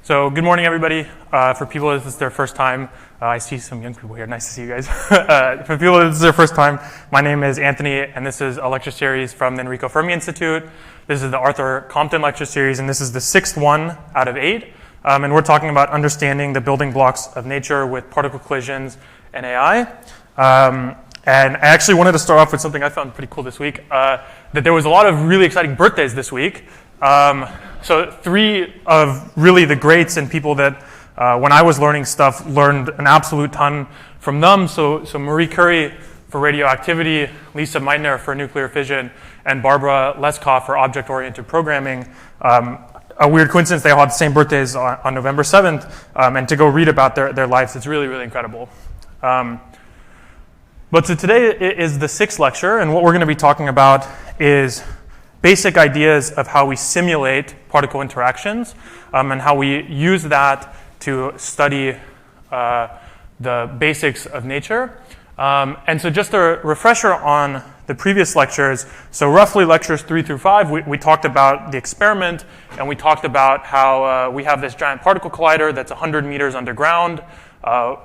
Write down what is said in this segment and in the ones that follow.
So good morning, everybody. For people this is their first time, I see some young people here. Nice to see you guys. For people this is their first time, my name is Anthony, and this is a lecture series from the Enrico Fermi Institute. This is the Arthur Compton lecture series, and this is the sixth one out of 8. And we're talking about understanding the building blocks of nature with particle collisions and AI. And I actually wanted to start off with something I found pretty cool this week, that there was a lot of really exciting birthdays this week. So 3 of really the greats and people that, when I was learning stuff, learned an absolute ton from them. So Marie Curie for radioactivity, Lisa Meitner for nuclear fission, and Barbara Leskoff for object-oriented programming. A weird coincidence, they all had the same birthdays on November 7th, and to go read about their lives, it's really, really incredible. But so today is the 6th lecture, and what we're going to be talking about is basic ideas of how we simulate particle interactions and how we use that to study the basics of nature. And so just a refresher on the previous lectures. So roughly lectures 3 through 5, we talked about the experiment, and we talked about how we have this giant particle collider that's 100 meters underground.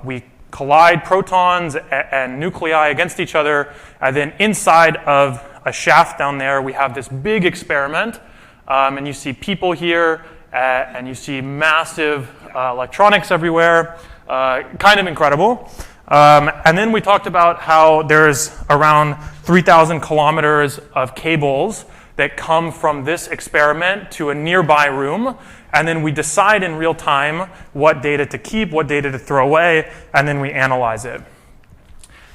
We collide protons and nuclei against each other, and then inside of a shaft down there, we have this big experiment, and you see people here, and you see massive electronics everywhere, kind of incredible. And then we talked about how there's around 3,000 kilometers of cables that come from this experiment to a nearby room, and then we decide in real time what data to keep, what data to throw away, and then we analyze it.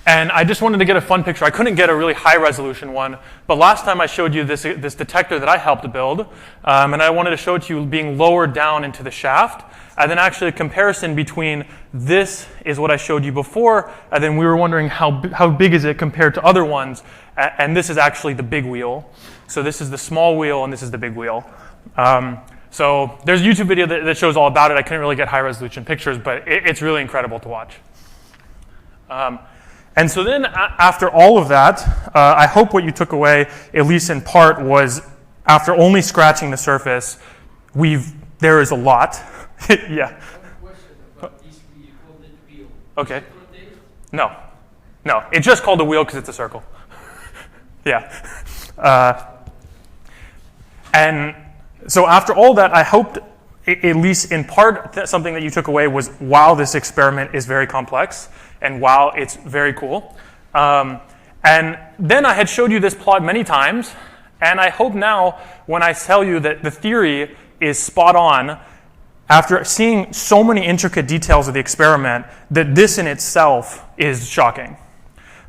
And I just wanted to get a fun picture. I couldn't get a really high-resolution one, but last time I showed you this detector that I helped build, and I wanted to show it to you being lowered down into the shaft, and then actually a comparison between this is what I showed you before, and then we were wondering how big is it compared to other ones, and this is actually the big wheel. So this is the small wheel, and this is the big wheel. So there's a YouTube video that shows all about it. I couldn't really get high-resolution pictures, but it's really incredible to watch. And so then after all of that, I hope what you took away, at least in part, was after only scratching the surface, there is a lot. Yeah. I have a question about this wheel, called it wheel. Okay. No, it's just called a wheel because it's a circle. Yeah. And so after all that, I hoped, at least in part, something that you took away was, wow, this experiment is very complex, and wow, it's very cool. And then I had showed you this plot many times, and I hope now, when I tell you that the theory is spot on, after seeing so many intricate details of the experiment, that this in itself is shocking.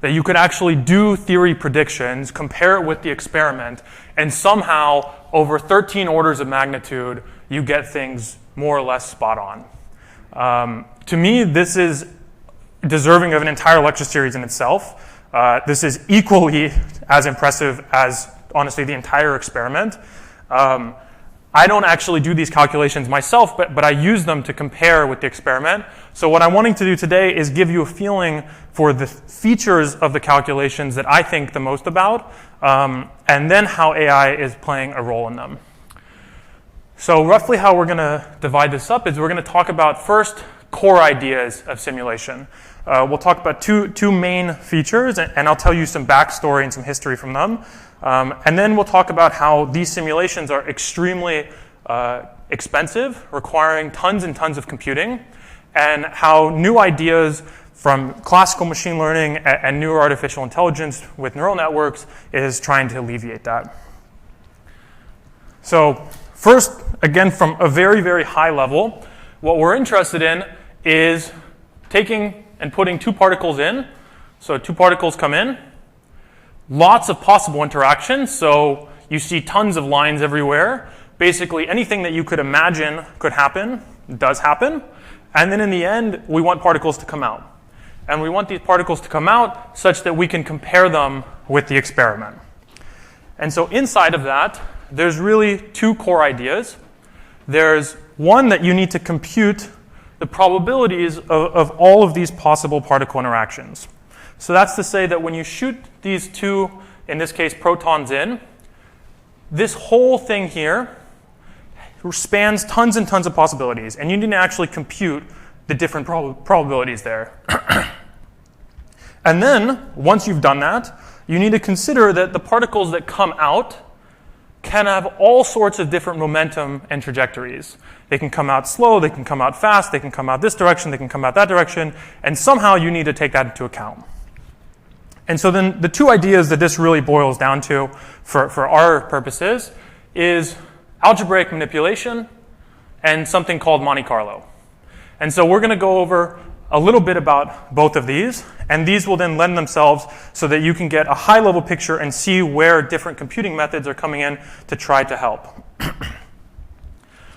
That you could actually do theory predictions, compare it with the experiment, and somehow, over 13 orders of magnitude, you get things more or less spot on. To me, this is deserving of an entire lecture series in itself. This is equally as impressive as, honestly, the entire experiment. I don't actually do these calculations myself, but I use them to compare with the experiment. So what I'm wanting to do today is give you a feeling for the features of the calculations that I think the most about, and then how AI is playing a role in them. So roughly how we're going to divide this up is we're going to talk about first core ideas of simulation. We'll talk about two main features, and I'll tell you some backstory and some history from them. And then we'll talk about how these simulations are extremely expensive, requiring tons and tons of computing, and how new ideas from classical machine learning and newer artificial intelligence with neural networks is trying to alleviate that. So first, again, from a very, very high level, what we're interested in is taking and putting 2 particles in. So 2 particles come in. Lots of possible interactions. So you see tons of lines everywhere. Basically, anything that you could imagine could happen does happen. And then in the end, we want particles to come out. And we want these particles to come out such that we can compare them with the experiment. And so inside of that, there's really 2 core ideas. There's one that you need to compute the probabilities of all of these possible particle interactions. So that's to say that when you shoot these 2, in this case, protons in, this whole thing here spans tons and tons of possibilities, and you need to actually compute the different probabilities there. And then, once you've done that, you need to consider that the particles that come out can have all sorts of different momentum and trajectories. They can come out slow, they can come out fast, they can come out this direction, they can come out that direction, and somehow you need to take that into account. And so then the two ideas that this really boils down to for our purposes is algebraic manipulation and something called Monte Carlo. And so we're going to go over a little bit about both of these, and these will then lend themselves so that you can get a high-level picture and see where different computing methods are coming in to try to help.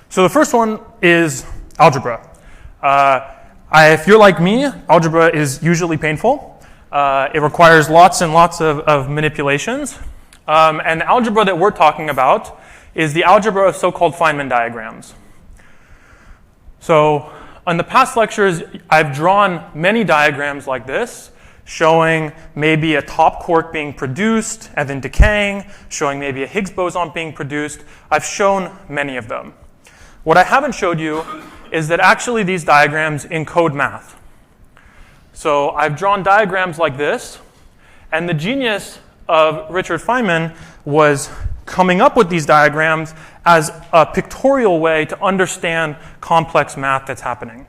So the first one is algebra. If you're like me, algebra is usually painful. It requires lots and lots of manipulations. And the algebra that we're talking about is the algebra of so-called Feynman diagrams. So in the past lectures, I've drawn many diagrams like this, showing maybe a top quark being produced and then decaying, showing maybe a Higgs boson being produced. I've shown many of them. What I haven't showed you is that actually these diagrams encode math. So I've drawn diagrams like this, and the genius of Richard Feynman was coming up with these diagrams as a pictorial way to understand complex math that's happening.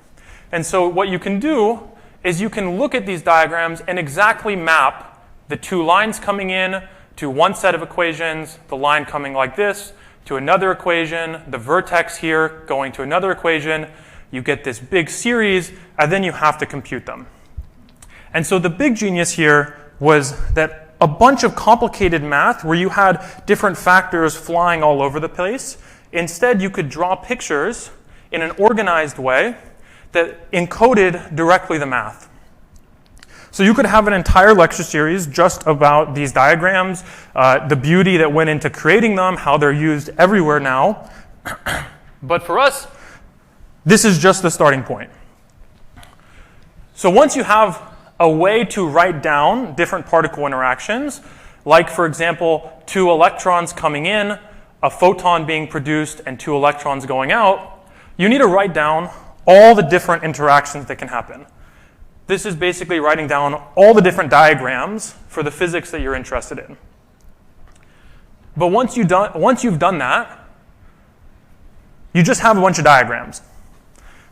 And so what you can do is you can look at these diagrams and exactly map the two lines coming in to one set of equations, the line coming like this, to another equation, the vertex here going to another equation. You get this big series, and then you have to compute them. And so the big genius here was that a bunch of complicated math where you had different factors flying all over the place, instead you could draw pictures in an organized way that encoded directly the math. So you could have an entire lecture series just about these diagrams, the beauty that went into creating them, how they're used everywhere now. But for us, this is just the starting point. So once you have a way to write down different particle interactions, like, for example, two electrons coming in, a photon being produced, and two electrons going out, you need to write down all the different interactions that can happen. This is basically writing down all the different diagrams for the physics that you're interested in. But once you've done that, you just have a bunch of diagrams.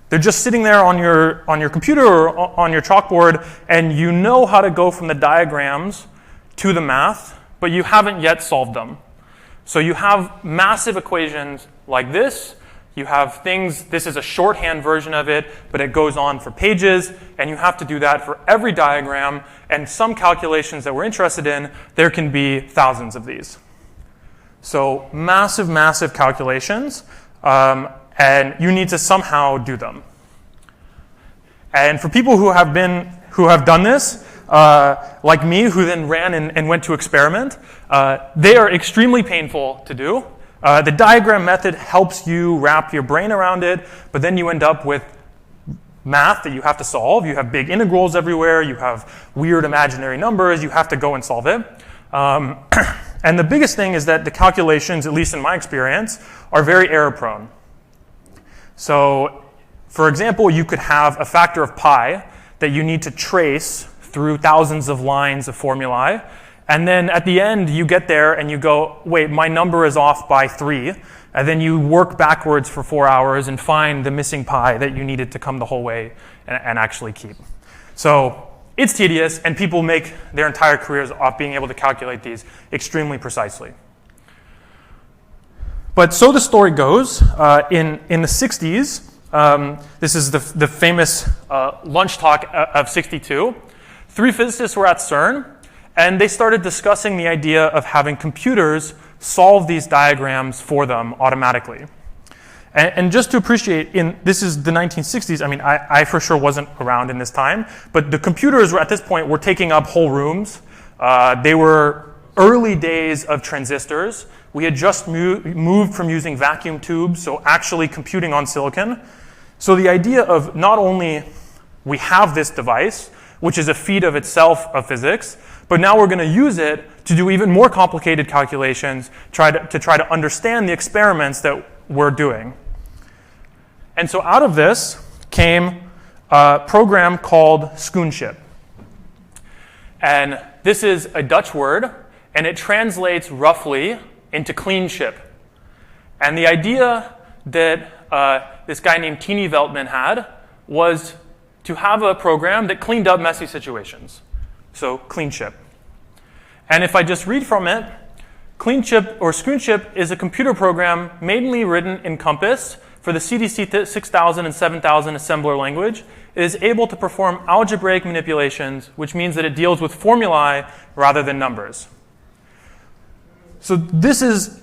They're just sitting there on your computer or on your chalkboard, and you know how to go from the diagrams to the math, but you haven't yet solved them. So you have massive equations like this. You have things, this is a shorthand version of it, but it goes on for pages, and you have to do that for every diagram, and some calculations that we're interested in, there can be thousands of these. So massive, massive calculations. And you need to somehow do them. And for people who have done this, like me, who then ran and went to experiment, they are extremely painful to do. The diagram method helps you wrap your brain around it, but then you end up with math that you have to solve. You have big integrals everywhere. You have weird imaginary numbers. You have to go and solve it. And the biggest thing is that the calculations, at least in my experience, are very error-prone. So, for example, you could have a factor of pi that you need to trace through thousands of lines of formulae, and then at the end you get there and you go, wait, my number is off by 3, and then you work backwards for 4 hours and find the missing pi that you needed to come the whole way and actually keep. So it's tedious, and people make their entire careers off being able to calculate these extremely precisely. But so the story goes, in the 60s, this is the famous lunch talk of 62, 3 physicists were at CERN, and they started discussing the idea of having computers solve these diagrams for them automatically. And just to appreciate, this is the 1960s, I mean, I for sure wasn't around in this time, but the computers were at this point were taking up whole rooms. They were early days of transistors. We had just moved from using vacuum tubes, so actually computing on silicon. So the idea of not only we have this device, which is a feat of itself of physics, but now we're going to use it to do even more complicated calculations, to try to understand the experiments that were doing. And so out of this came a program called Schoonship. And this is a Dutch word, and it translates roughly into clean ship. And the idea that this guy named Tini Veltman had was to have a program that cleaned up messy situations. So clean ship. And if I just read from it, clean ship or Schoonship is a computer program mainly written in Compass for the CDC 6000 and 7000 assembler language. It is able to perform algebraic manipulations, which means that it deals with formulae rather than numbers. So this is,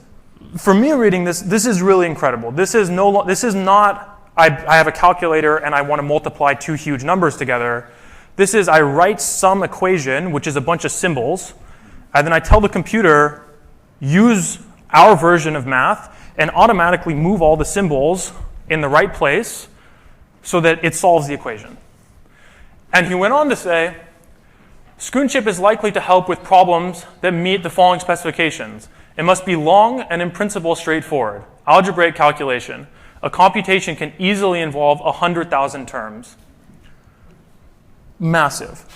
for me reading this, this is really incredible. This is not, I have a calculator and I want to multiply two huge numbers together. This is, I write some equation, which is a bunch of symbols, and then I tell the computer, use our version of math and automatically move all the symbols in the right place so that it solves the equation. And he went on to say, Schoonship is likely to help with problems that meet the following specifications. It must be long and in principle straightforward. Algebraic calculation. A computation can easily involve 100,000 terms. Massive.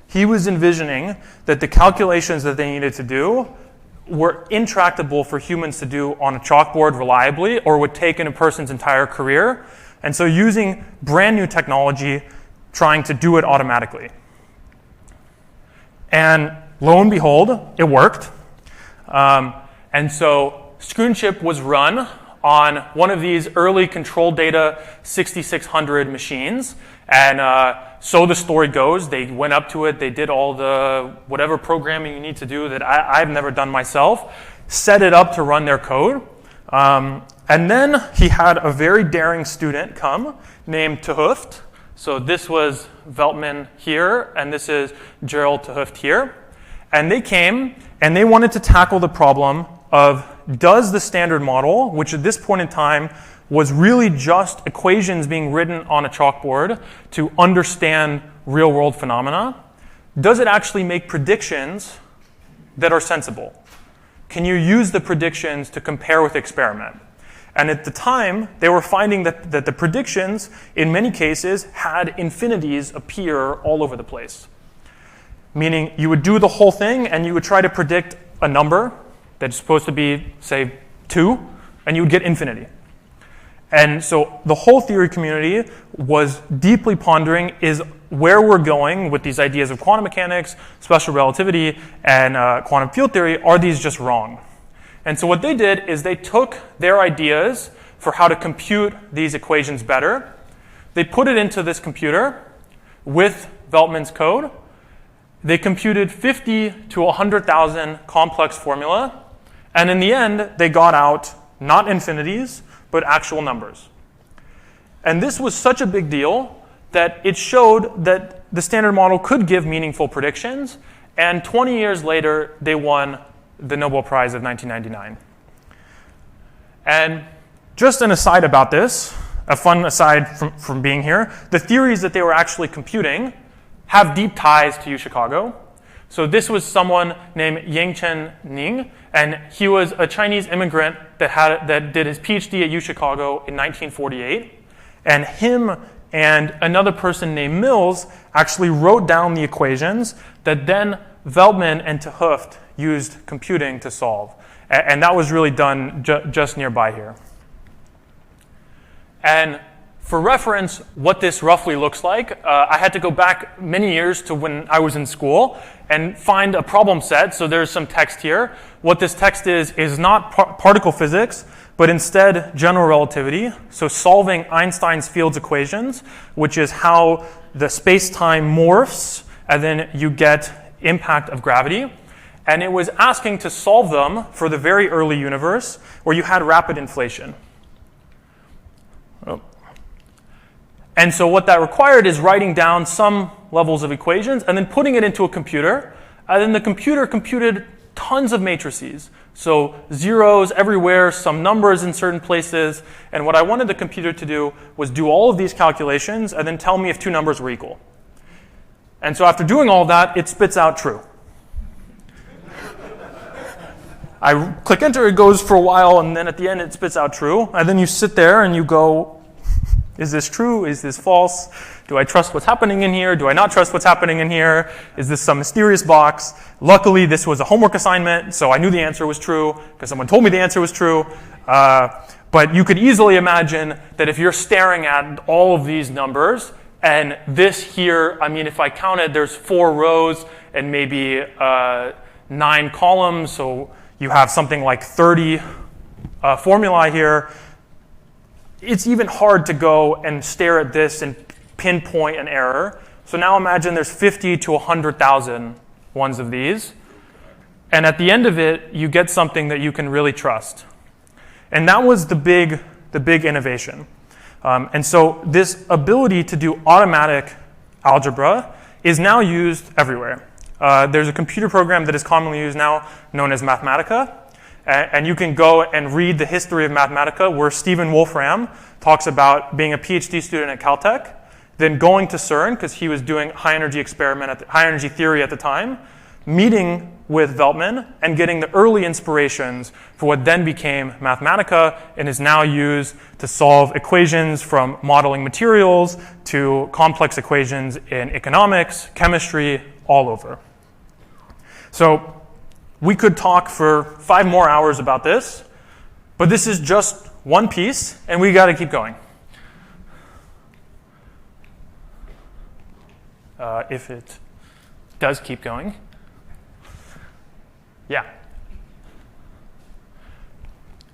He was envisioning that the calculations that they needed to do were intractable for humans to do on a chalkboard reliably or would take in a person's entire career. And so using brand new technology, trying to do it automatically. And lo and behold, it worked. And so Schoonship was run on one of these early control data 6600 machines. And so the story goes, they went up to it, they did all the whatever programming you need to do that I've never done myself, set it up to run their code. And then he had a very daring student come named Te Hooft. So this was Veltman here, and this is Gerald Te Hooft here. And they came, and they wanted to tackle the problem of, does the standard model, which at this point in time was really just equations being written on a chalkboard to understand real-world phenomena, does it actually make predictions that are sensible? Can you use the predictions to compare with experiment? And at the time, they were finding that the predictions, in many cases, had infinities appear all over the place. Meaning, you would do the whole thing, and you would try to predict a number that's supposed to be, say, 2, and you would get infinity. And so the whole theory community was deeply pondering is where we're going with these ideas of quantum mechanics, special relativity, and quantum field theory. Are these just wrong? And so what they did is they took their ideas for how to compute these equations better. They put it into this computer with Veltman's code. They computed 50 to 100,000 complex formula. And in the end, they got out not infinities, but actual numbers. And this was such a big deal that it showed that the standard model could give meaningful predictions. And 20 years later, they won the Nobel Prize of 1999. And just an aside about this, a fun aside from being here, the theories that they were actually computing have deep ties to UChicago. So this was someone named Yangchen Ning, and he was a Chinese immigrant that did his PhD at UChicago in 1948. And him and another person named Mills actually wrote down the equations that then Veltman and Te Hooft used computing to solve. And that was really done just nearby here. And for reference, what this roughly looks like, I had to go back many years to when I was in school and find a problem set. So there's some text here. What this text is not particle physics, but instead general relativity. So solving Einstein's fields equations, which is how the space-time morphs, and then you get impact of gravity. And it was asking to solve them for the very early universe where you had rapid inflation. Oh. And so what that required is writing down some levels of equations and then putting it into a computer. And then the computer computed tons of matrices. So zeros everywhere, some numbers in certain places. And what I wanted the computer to do was do all of these calculations and then tell me if two numbers were equal. And so after doing all that, it spits out true. I click enter, it goes for a while, and then at the end it spits out true. And then you sit there and you go, is this true? Is this false? Do I trust what's happening in here? Do I not trust what's happening in here? Is this some mysterious box? Luckily, this was a homework assignment, so I knew the answer was true because someone told me the answer was true. But you could easily imagine that if you're staring at all of these numbers, and this here, I mean, if I counted, there's 4 rows and maybe 9 columns, so you have something like 30 formulae here. It's even hard to go and stare at this and pinpoint an error. So now imagine there's 50 to 100,000 ones of these. And at the end of it, you get something that you can really trust. And that was the big innovation. And so this ability to do automatic algebra is now used everywhere. There's a computer program that is commonly used now known as Mathematica. And you can go and read the history of Mathematica, where Stephen Wolfram talks about being a PhD student at Caltech, then going to CERN, because he was doing high energy theory at the time, meeting with Veltman, and getting the early inspirations for what then became Mathematica and is now used to solve equations from modeling materials to complex equations in economics, chemistry, all over. So we could talk for 5 more hours about this, but this is just one piece, and we got to keep going. If it does keep going. Yeah.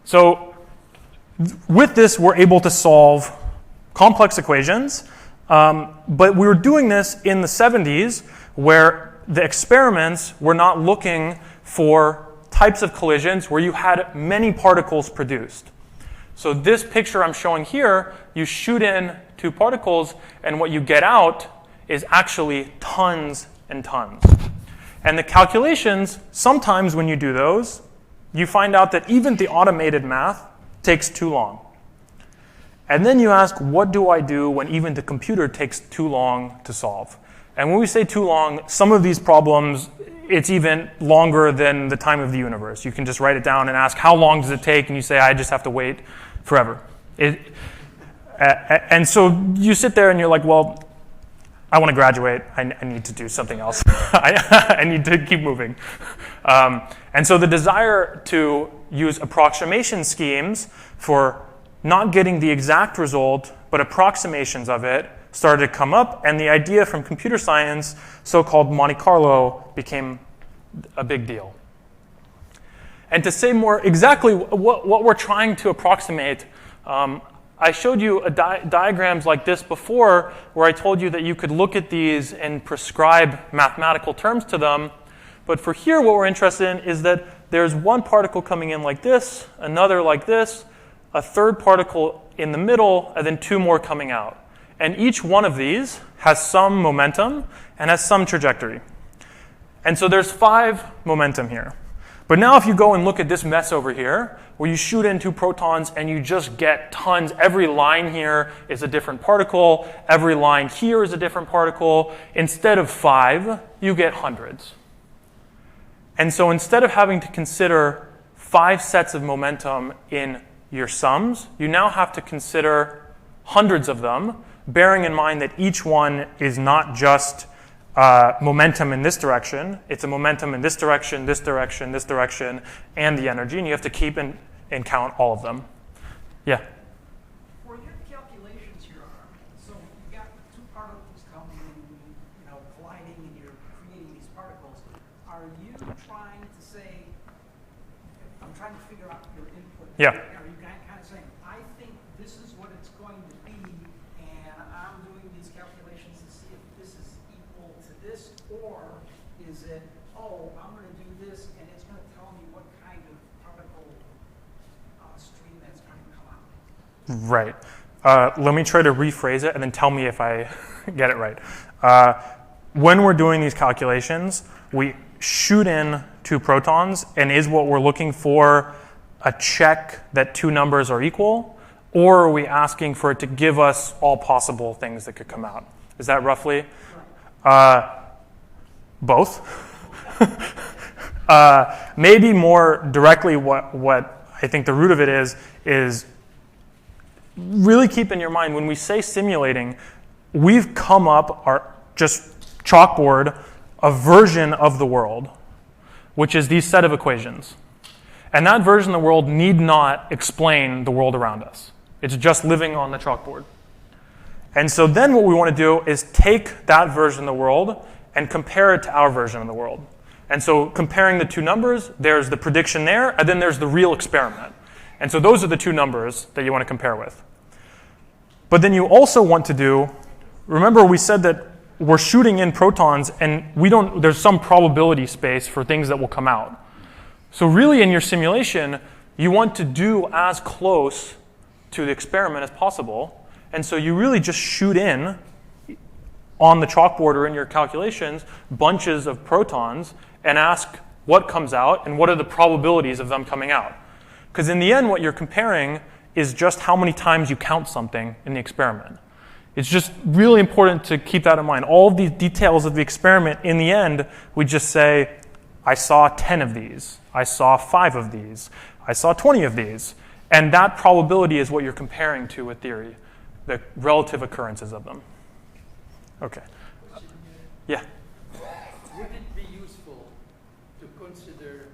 So with this, we're able to solve complex equations, but we were doing this in the 70s, where the experiments were not looking for types of collisions where you had many particles produced. So this picture I'm showing here, you shoot in 2 particles, and what you get out is actually tons and tons. And the calculations, sometimes when you do those, you find out that even the automated math takes too long. And then you ask, what do I do when even the computer takes too long to solve? And when we say too long, some of these problems, it's even longer than the time of the universe. You can just write it down and ask, how long does it take? And you say, I just have to wait forever. And so you sit there and you're like, well, I want to graduate. I need to do something else. I need to keep moving. And so the desire to use approximation schemes for not getting the exact result, but approximations of it, started to come up. And the idea from computer science, so-called Monte Carlo, became a big deal. And to say more exactly what we're trying to approximate, I showed you diagrams like this before, where I told you that you could look at these and prescribe mathematical terms to them. But for here, what we're interested in is that there's one particle coming in like this, another like this, a third particle in the middle, and then 2 more coming out. And each one of these has some momentum and has some trajectory. And so there's 5 momentum here. But now if you go and look at this mess over here, where you shoot in 2 protons and you just get tons, every line here is a different particle, every line here is a different particle, instead of 5, you get hundreds. And so instead of having to consider 5 sets of momentum in your sums, you now have to consider hundreds of them, bearing in mind that each one is not just momentum in this direction. It's a momentum in this direction, this direction, this direction, and the energy, and you have to keep and count all of them. Yeah? For your calculations here, so you've got 2 particles coming in, colliding, and you're creating these particles. Are you trying to say, I'm trying to figure out your input. Yeah. Are you kind of saying, I think this is what it's going to be, and I'm doing these calculations to see if this is equal to this, or is it, oh, I'm going to do this, and it's going to tell me what kind of particle stream that's going to come out? Right. Let me try to rephrase it and then tell me if I get it right. When we're doing these calculations, we shoot in 2 protons, and is what we're looking for a check that 2 numbers are equal, or are we asking for it to give us all possible things that could come out? Is that roughly? Both. Maybe more directly what I think the root of it is really keep in your mind when we say simulating, we've come up our just chalkboard a version of the world, which is these set of equations. And that version of the world need not explain the world around us. It's just living on the chalkboard. And so then what we want to do is take that version of the world and compare it to our version of the world. And so comparing the two numbers, there's the prediction there, and then there's the real experiment. And so those are the two numbers that you want to compare with. But then you also want to do, remember we said that we're shooting in protons and there's some probability space for things that will come out. So really in your simulation, you want to do as close to the experiment as possible. And so you really just shoot in on the chalkboard or in your calculations bunches of protons and ask what comes out and what are the probabilities of them coming out. Because in the end, what you're comparing is just how many times you count something in the experiment. It's just really important to keep that in mind. All of these details of the experiment, in the end, we just say, I saw 10 of these. I saw 5 of these. I saw 20 of these. And that probability is what you're comparing to with theory, the relative occurrences of them. Okay. Yeah. Would it be useful to consider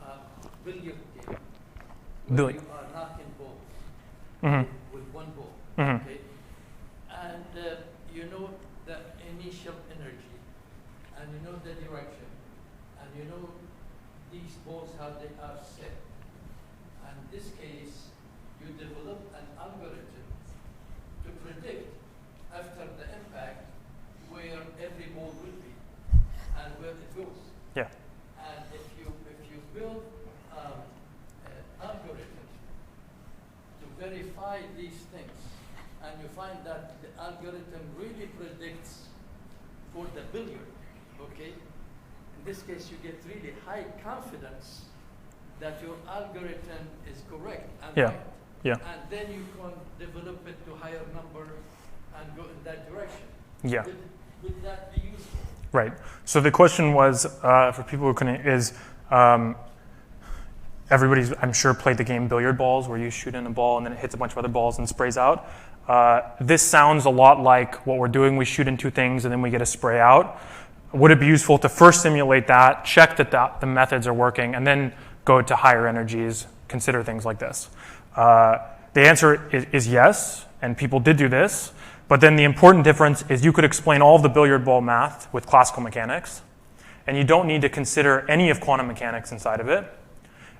a billiard game where you are knocking balls with one ball? Mm-hmm. Okay? And you know the initial energy, and you know the direction, and you know these balls how they are set. And in this case, you develop an algorithm to predict after the impact where every ball will be and where it goes. Yeah. And if you build an algorithm to verify these things, and you find that the algorithm really predicts for the billiard, okay? In this case, you get really high confidence that your algorithm is correct and Yeah. right. Yeah. And then you can develop it to higher number and go in that direction. Yeah. Would that be useful? Right. So the question was, for people who couldn't, is everybody's, I'm sure, played the game billiard balls where you shoot in a ball and then it hits a bunch of other balls and sprays out. This sounds a lot like what we're doing. We shoot in two things and then we get a spray out. Would it be useful to first simulate that, check that the methods are working, and then go to higher energies, consider things like this? The answer is yes, and people did do this. But then the important difference is you could explain all of the billiard ball math with classical mechanics, and you don't need to consider any of quantum mechanics inside of it.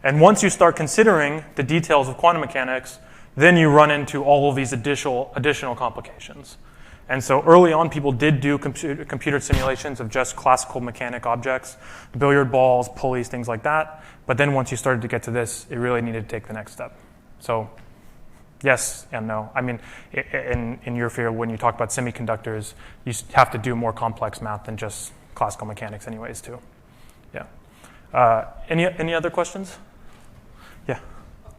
And once you start considering the details of quantum mechanics, then you run into all of these additional complications. And so early on, people did do computer simulations of just classical mechanic objects, billiard balls, pulleys, things like that. But then once you started to get to this, it really needed to take the next step. So yes and no. I mean, in your field, when you talk about semiconductors, you have to do more complex math than just classical mechanics anyways, too. Yeah. Any other questions? Yeah.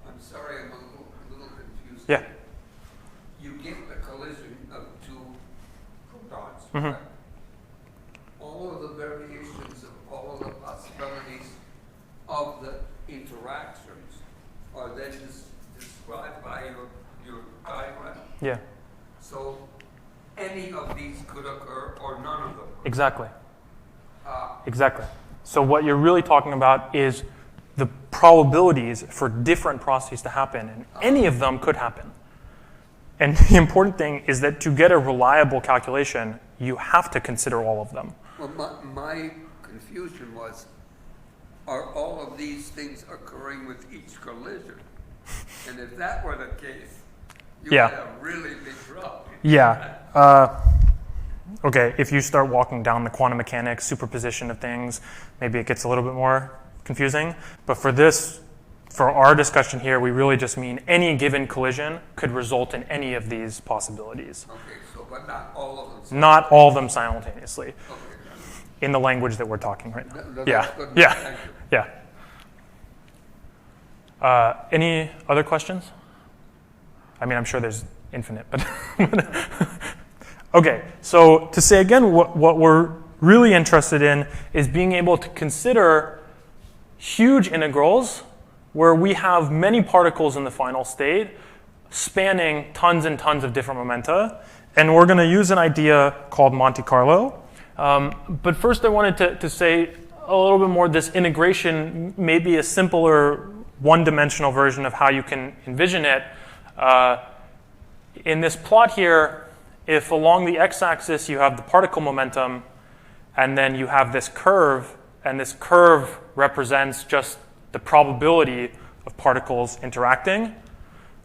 I'm sorry, I'm a little confused. Yeah. You get the collision of two protons, Mm-hmm. right? All of the variations of all of the possibilities of the interactions are then described by your diagram. Yeah. So any of these could occur or none of them. Exactly. Exactly. So what you're really talking about is the probabilities for different processes to happen, and any of them could happen. And the important thing is that to get a reliable calculation, you have to consider all of them. Well, my confusion was, are all of these things occurring with each collision? And if that were the case, you Yeah. had a really big problem. Yeah. Okay, if you start walking down the quantum mechanics, superposition of things, maybe it gets a little bit more confusing. But for our discussion here, we really just mean any given collision could result in any of these possibilities. Okay, so but not all of them. Not all of them simultaneously, Okay. in the language that we're talking right now. That's Yeah, good. yeah, Thank you. yeah. Any other questions? I mean, I'm sure there's infinite, but okay. So to say again, what we're really interested in is being able to consider huge integrals where we have many particles in the final state spanning tons and tons of different momenta. And we're going to use an idea called Monte Carlo. But first I wanted to say a little bit more. This integration may be a simpler one-dimensional version of how you can envision it. In this plot here, if along the x-axis you have the particle momentum, and then you have this curve, and this curve represents just the probability of particles interacting,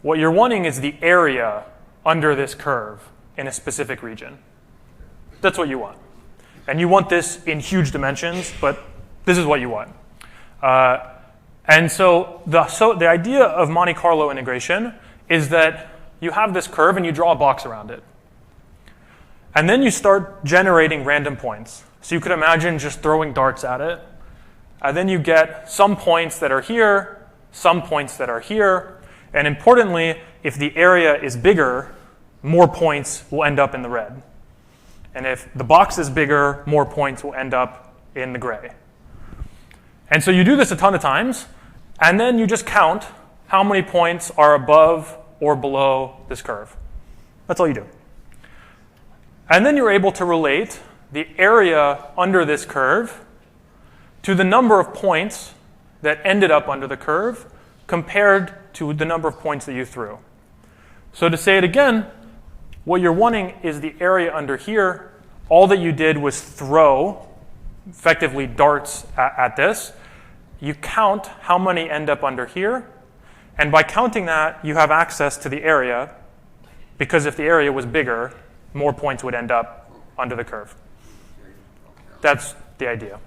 what you're wanting is the area under this curve in a specific region. That's what you want. And you want this in huge dimensions, but this is what you want. And so the idea of Monte Carlo integration is that you have this curve and you draw a box around it. And then you start generating random points. So you could imagine just throwing darts at it. And then you get some points that are here, some points that are here. And importantly, if the area is bigger, more points will end up in the red. And if the box is bigger, more points will end up in the gray. And so you do this a ton of times, and then you just count how many points are above or below this curve. That's all you do. And then you're able to relate the area under this curve to the number of points that ended up under the curve compared to the number of points that you threw. So to say it again, what you're wanting is the area under here. All that you did was throw, effectively, darts at this. You count how many end up under here. And by counting that, you have access to the area, because if the area was bigger, more points would end up under the curve. That's the idea.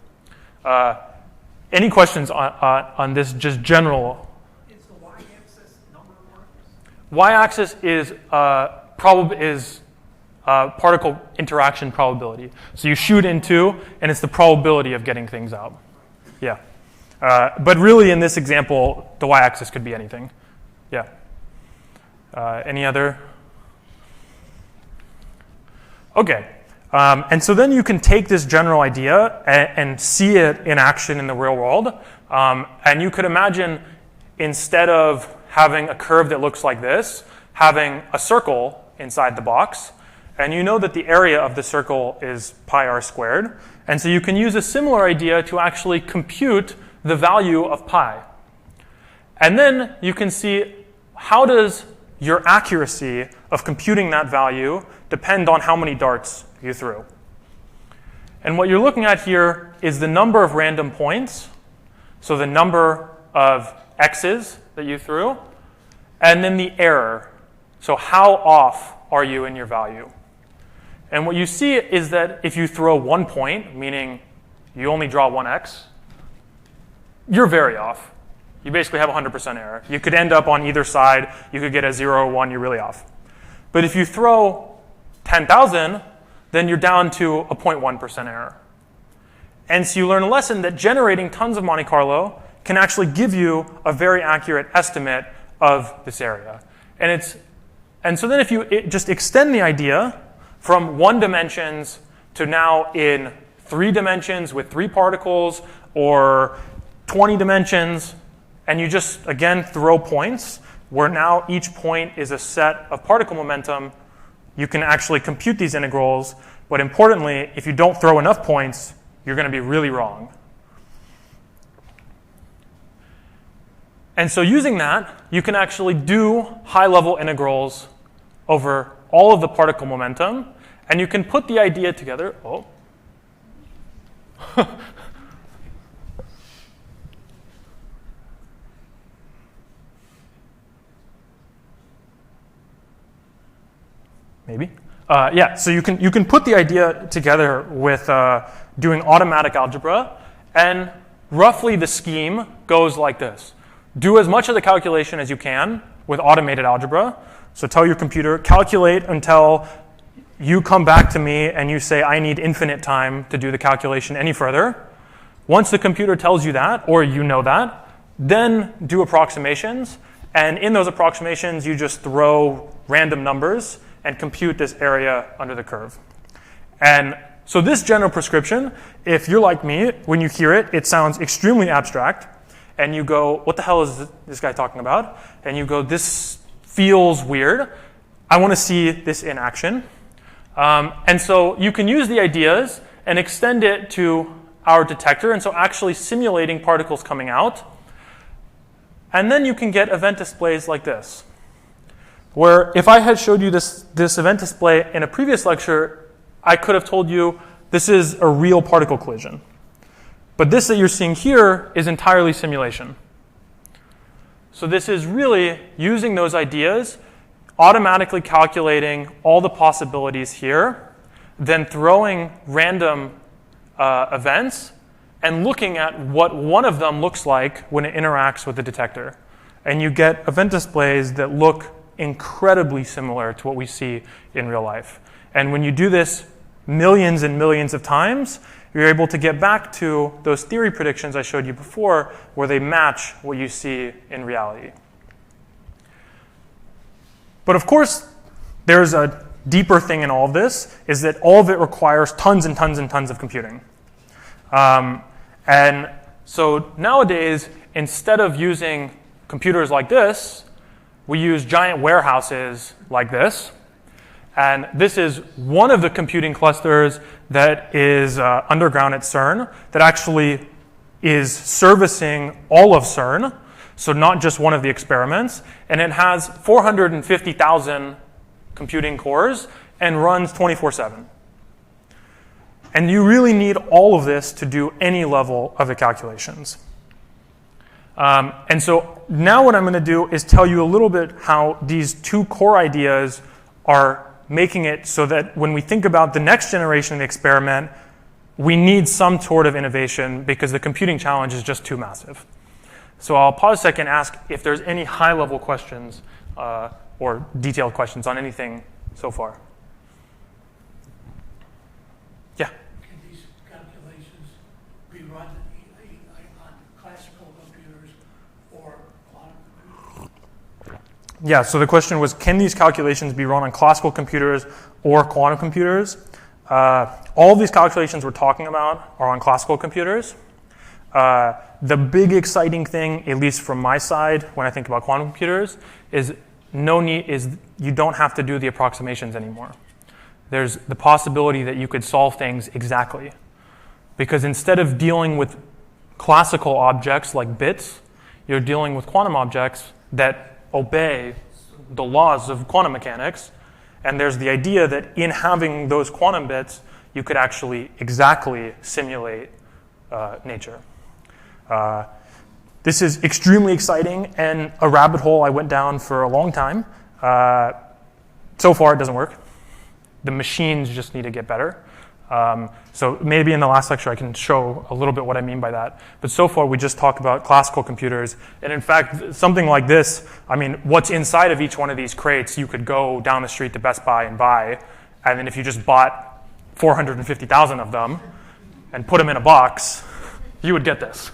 Any questions on this just general? Is the y-axis number of particles? Y-axis is particle interaction probability. So you shoot into, and it's the probability of getting things out. Yeah. But really, in this example, the y-axis could be anything. Yeah. Any other? Okay. And so then you can take this general idea and see it in action in the real world. And you could imagine, instead of having a curve that looks like this, having a circle inside the box. And you know that the area of the circle is pi r squared. And so you can use a similar idea to actually compute the value of pi. And then you can see, how does your accuracy of computing that value depend on how many darts you threw. And what you're looking at here is the number of random points, so the number of x's that you threw, and then the error, so how off are you in your value. And what you see is that if you throw 1 point, meaning you only draw 1 x, you're very off. You basically have 100% error. You could end up on either side. You could get a 0 or 1. You're really off. But if you throw 10,000, then you're down to a 0.1% error. And so you learn a lesson that generating tons of Monte Carlo can actually give you a very accurate estimate of this area. And so then if you just extend the idea from 1 dimensions to now in 3 dimensions with 3 particles, or 20 dimensions, and you just, again, throw points, where now each point is a set of particle momentum, you can actually compute these integrals. But importantly, if you don't throw enough points, you're going to be really wrong. And so using that, you can actually do high-level integrals over all of the particle momentum, and you can put the idea together. Oh. Maybe. Yeah, so you can put the idea together with doing automatic algebra, and roughly the scheme goes like this. Do as much of the calculation as you can with automated algebra. So tell your computer, calculate until you come back to me and you say, I need infinite time to do the calculation any further. Once the computer tells you that, or you know that, then do approximations. And in those approximations, you just throw random numbers and compute this area under the curve. And so this general prescription, if you're like me, when you hear it, it sounds extremely abstract, and you go, what the hell is this guy talking about? And you go, this feels weird. I want to see this in action. And so you can use the ideas and extend it to our detector, and so actually simulating particles coming out. And then you can get event displays like this, where if I had showed you this event display in a previous lecture, I could have told you this is a real particle collision. But this that you're seeing here is entirely simulation. So this is really using those ideas, automatically calculating all the possibilities here, then throwing random events and looking at what one of them looks like when it interacts with the detector. And you get event displays that look incredibly similar to what we see in real life. And when you do this millions and millions of times, you're able to get back to those theory predictions I showed you before, where they match what you see in reality. But of course, there's a deeper thing in all of this, is that all of it requires tons and tons and tons of computing. And so nowadays, instead of using computers like this, we use giant warehouses like this. And this is one of the computing clusters that is underground at CERN that actually is servicing all of CERN, so not just one of the experiments. And it has 450,000 computing cores and runs 24/7. And you really need all of this to do any level of the calculations. And so now what I'm going to do is tell you a little bit how these two core ideas are making it so that when we think about the next generation of the experiment, we need some sort of innovation because the computing challenge is just too massive. So I'll pause a second and ask if there's any high-level questions or detailed questions on anything so far. Yeah? Can these calculations be run on classical computers or quantum computers? Yeah, so the question was, can these calculations be run on classical computers or quantum computers? All of these calculations we're talking about are on classical computers. The big exciting thing, at least from my side, when I think about quantum computers, is you don't have to do the approximations anymore. There's the possibility that you could solve things exactly. Because instead of dealing with classical objects like bits, you're dealing with quantum objects that obey the laws of quantum mechanics. And there's the idea that in having those quantum bits, you could actually exactly simulate nature. This is extremely exciting and a rabbit hole I went down for a long time. So far, it doesn't work. The machines just need to get better. So maybe in the last lecture I can show a little bit what I mean by that. But so far we just talk about classical computers. And in fact, something like this, I mean, what's inside of each one of these crates, you could go down the street to Best Buy and buy. And then if you just bought 450,000 of them and put them in a box, you would get this.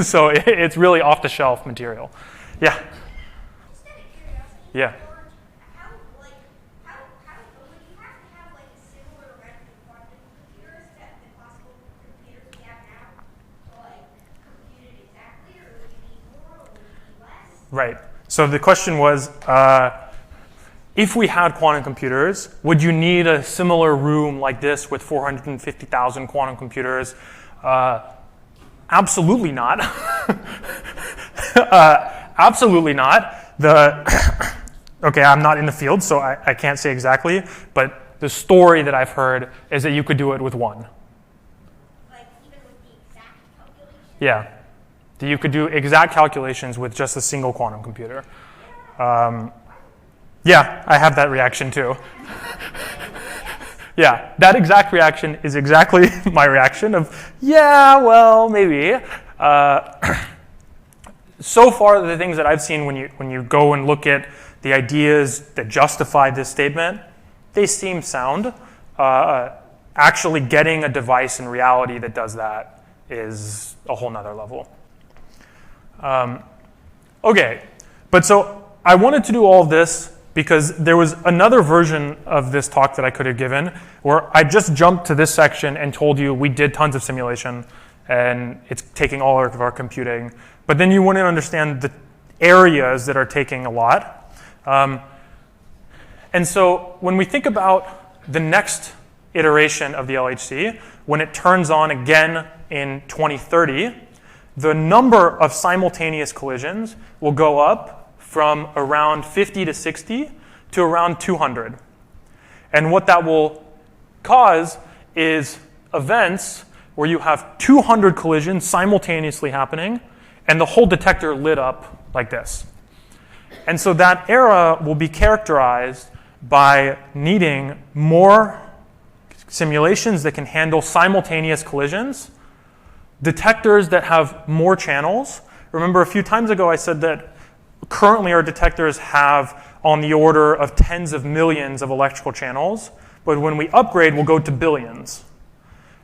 So it's really off-the-shelf material. Yeah? Just out of curiosity, Yeah. how would you have to have like a similar rank of quantum computers that the classical computers we have now to like compute it exactly, or would you need more, or would you need less? Right. So the question was, if we had quantum computers, would you need a similar room like this with 450,000 quantum computers? Absolutely not. Absolutely not. Okay, I'm not in the field, so I can't say exactly, but the story that I've heard is that you could do it with one. Like even with the exact calculation? Yeah. That you could do exact calculations with just a single quantum computer. Yeah, I have that reaction too. Yeah, that exact reaction is exactly my reaction of, yeah, well, maybe. So far, the things that I've seen when you go and look at the ideas that justify this statement, they seem sound. Actually getting a device in reality that does that is a whole nother level. Okay, but so I wanted to do all of this because there was another version of this talk that I could have given where I just jumped to this section and told you we did tons of simulation and it's taking all of our computing. But then you wouldn't understand the areas that are taking a lot. And so when we think about the next iteration of the LHC, when it turns on again in 2030, the number of simultaneous collisions will go up from around 50 to 60 to around 200. And what that will cause is events where you have 200 collisions simultaneously happening and the whole detector lit up like this. And so that era will be characterized by needing more simulations that can handle simultaneous collisions, detectors that have more channels. Remember a few times ago I said that currently our detectors have on the order of tens of millions of electrical channels, but when we upgrade, we'll go to billions.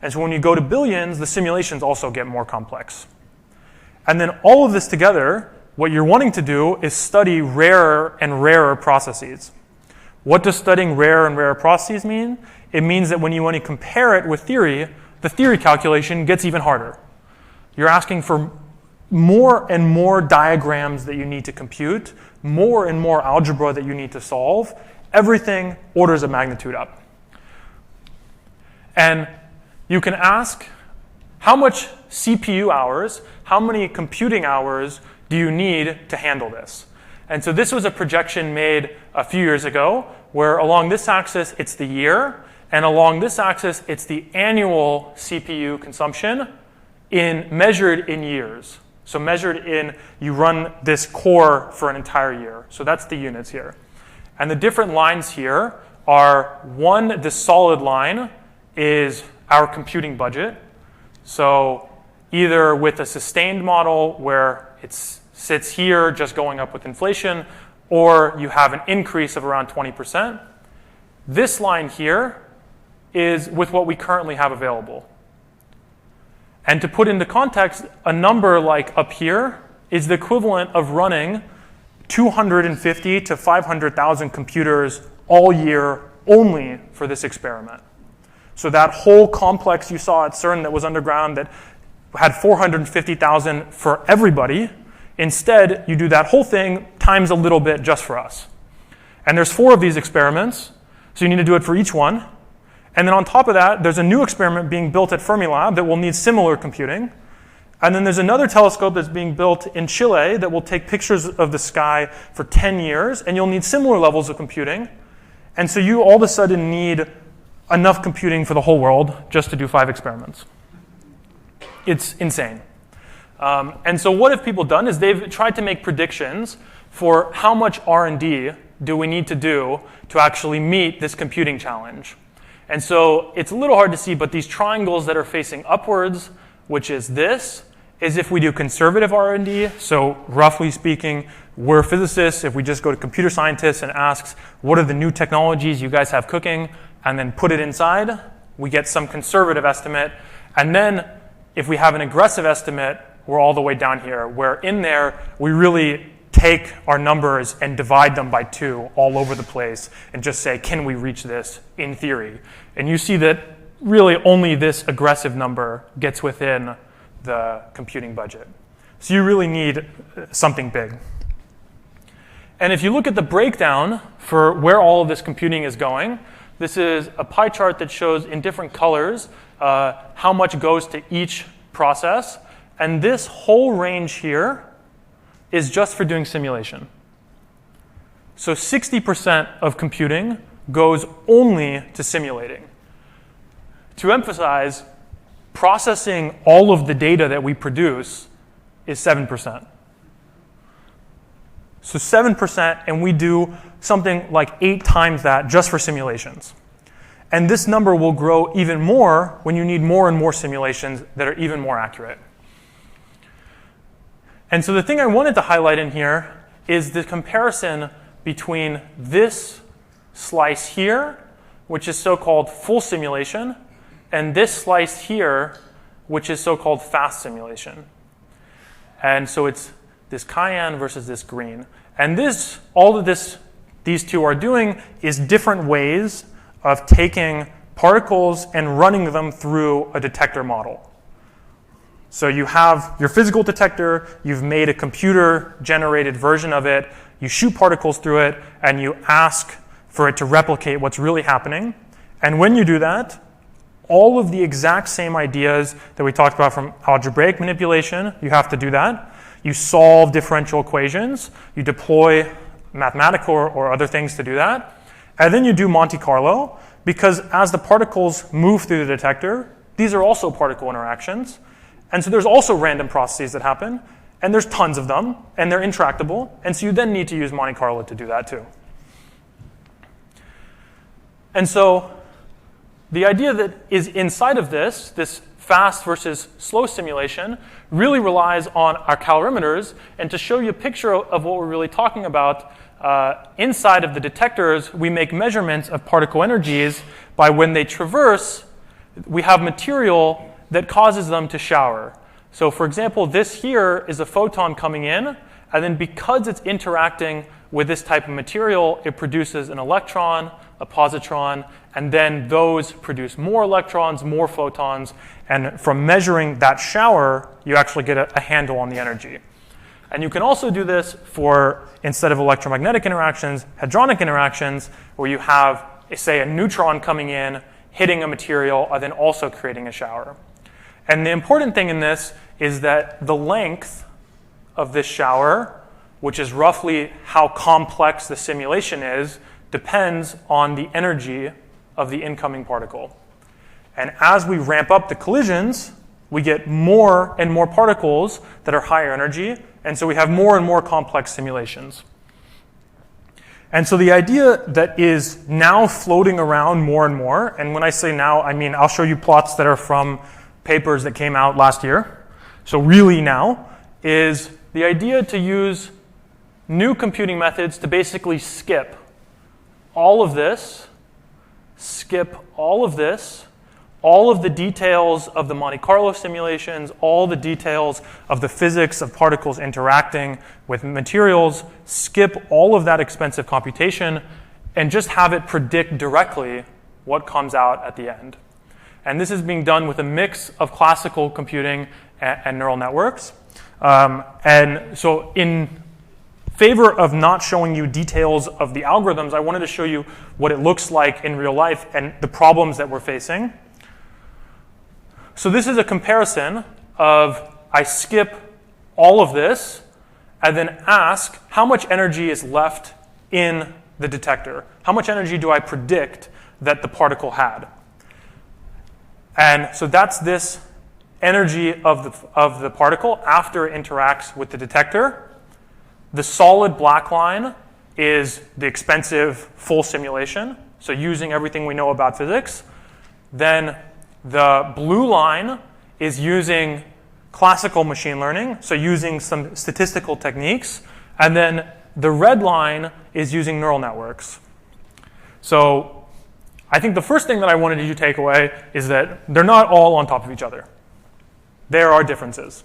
And so when you go to billions, the simulations also get more complex. And then all of this together, what you're wanting to do is study rarer and rarer processes. What does studying rare and rarer processes mean? It means that when you want to compare it with theory, the theory calculation gets even harder. You're asking for more and more diagrams that you need to compute, more and more algebra that you need to solve, everything orders of magnitude up. And you can ask, how much CPU hours, how many computing hours do you need to handle this? And so this was a projection made a few years ago, where along this axis, it's the year, and along this axis, it's the annual CPU consumption measured in years. So measured in, you run this core for an entire year. So that's the units here. And the different lines here are, one, the solid line is our computing budget. So either with a sustained model where it sits here just going up with inflation, or you have an increase of around 20%. This line here is with what we currently have available. And to put into context, a number like up here is the equivalent of running 250 to 500,000 computers all year only for this experiment. So that whole complex you saw at CERN that was underground that had 450,000 for everybody, instead you do that whole thing times a little bit just for us. And there's 4 of these experiments, so you need to do it for each one. And then on top of that, there's a new experiment being built at Fermilab that will need similar computing. And then there's another telescope that's being built in Chile that will take pictures of the sky for 10 years, and you'll need similar levels of computing. And so you all of a sudden need enough computing for the whole world just to do 5 experiments. It's insane. And so what have people done is they've tried to make predictions for how much R&D do we need to do to actually meet this computing challenge. And so it's a little hard to see, but these triangles that are facing upwards, which is this, is if we do conservative R&D. So roughly speaking, we're physicists. If we just go to computer scientists and ask, what are the new technologies you guys have cooking, and then put it inside, we get some conservative estimate. And then if we have an aggressive estimate, we're all the way down here, where in there, we really take our numbers and divide them by 2 all over the place and just say, can we reach this in theory? And you see that really only this aggressive number gets within the computing budget. So you really need something big. And if you look at the breakdown for where all of this computing is going, this is a pie chart that shows in different colors how much goes to each process. And this whole range here is just for doing simulation. So 60% of computing goes only to simulating. To emphasize, processing all of the data that we produce is 7%. So 7%, and we do something like 8 times that just for simulations. And this number will grow even more when you need more and more simulations that are even more accurate. And so the thing I wanted to highlight in here is the comparison between this slice here, which is so-called full simulation, and this slice here, which is so-called fast simulation. And so it's this cyan versus this green. And this, all of this these two are doing is different ways of taking particles and running them through a detector model. So you have your physical detector, you've made a computer-generated version of it, you shoot particles through it, and you ask for it to replicate what's really happening. And when you do that, all of the exact same ideas that we talked about from algebraic manipulation, you have to do that. You solve differential equations, you deploy mathematical or other things to do that, and then you do Monte Carlo, because as the particles move through the detector, these are also particle interactions. And so there's also random processes that happen, and there's tons of them, and they're intractable, and so you then need to use Monte Carlo to do that too. And so the idea that is inside of this fast versus slow simulation, really relies on our calorimeters. And to show you a picture of what we're really talking about, inside of the detectors, we make measurements of particle energies by when they traverse, we have material that causes them to shower. So for example, this here is a photon coming in, and then because it's interacting with this type of material, it produces an electron, a positron, and then those produce more electrons, more photons, and from measuring that shower, you actually get a handle on the energy. And you can also do this for, instead of electromagnetic interactions, hadronic interactions, where you have, say, a neutron coming in, hitting a material, and then also creating a shower. And the important thing in this is that the length of this shower, which is roughly how complex the simulation is, depends on the energy of the incoming particle. And as we ramp up the collisions, we get more and more particles that are higher energy, and so we have more and more complex simulations. And so the idea that is now floating around more and more, and when I say now, I mean I'll show you plots that are from papers that came out last year. So really now is the idea to use new computing methods to basically skip all of this, skip all of this, all of the details of the Monte Carlo simulations, all the details of the physics of particles interacting with materials, skip all of that expensive computation, and just have it predict directly what comes out at the end. And this is being done with a mix of classical computing and neural networks. And so in favor of not showing you details of the algorithms, I wanted to show you what it looks like in real life and the problems that we're facing. So this is a comparison of I skip all of this and then ask how much energy is left in the detector. How much energy do I predict that the particle had? And so that's this energy of the particle after it interacts with the detector. The solid black line is the expensive full simulation, so using everything we know about physics. Then the blue line is using classical machine learning, so using some statistical techniques. And then the red line is using neural networks. So I think the first thing that I wanted you to take away is that they're not all on top of each other. There are differences.